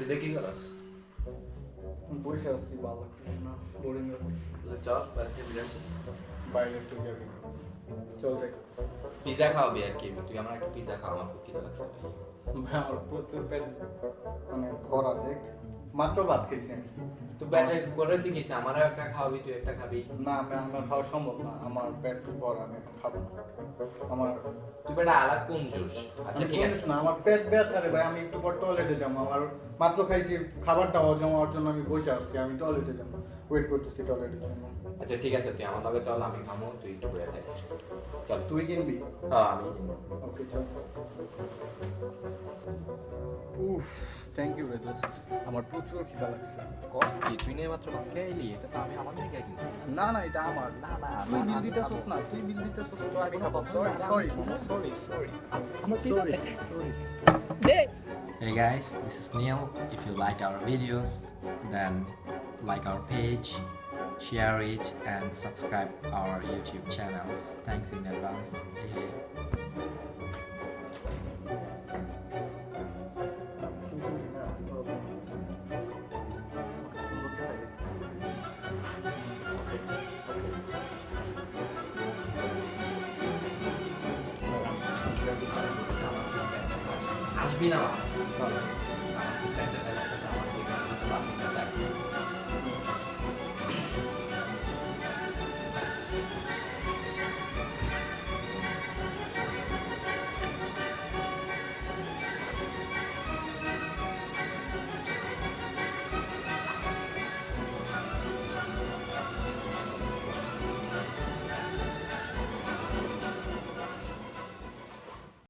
এটা কি করাস? বসে আছি, ভালো লাগতেছে না, বোরিং লাগতেছে। চল বাইরে থেকে আসি। বাইরে তুই যাবি, চল যাই। পিজা খাওয়াবি আর কি? তুই আমার একটা পিজা খাওয়া, আমার খুব খিদে লাগছে। ভাই আমার প্রচুর পেট মানে ভরা, দেখ মাত্র ভাত খেয়েছি আমি। তুই ব্যাটে করেছি কি আমার একটা খাওয়াবি, তুই একটা খাবি? না আমার খাওয়া সম্ভব না, আমার পেট ভরা, আমি এখন খাবো না আমার। তুই বেটা আলাগ কোন জুস? আচ্ছা ঠিক আছে না, আমার পেট ব্যথা রে ভাই, আমি একটু পর টয়লেটে যাবো। আমার মাত্র খাইছি, খাবারটা হজম হওয়ার জন্য আমি বসে আসছি, আমি টয়লেটে যাবো, ওয়েট করতেছি টয়লেটের জন্য। আচ্ছা ঠিক আছে, তুই আমার লগে চল, আমি খামো, তুই একটু বয়ে থাকিস। চল। তুই কিনবি? হ্যাঁ আমি কিনবো। ওকে চল। উফ, থ্যাংক ইউ রে দোস্ত, আমার প্রচুর খিদা লাগছে। কস কি তুই নিয়ে মাত্র ভাত খাইলি? এটা তো আমি আমার থেকে কিনছি। না না, এটা আমার। না না তুই বিল দিতেছস না, তুই বিল দিতেছস তো আমি খাবো। সরি সরি সরি সরি আমার sorry sorry. Hey guys, this is Neil. If you like our videos, then like our page, share it, and subscribe our YouTube channels. Thanks in advance. Yeah. আসবি না?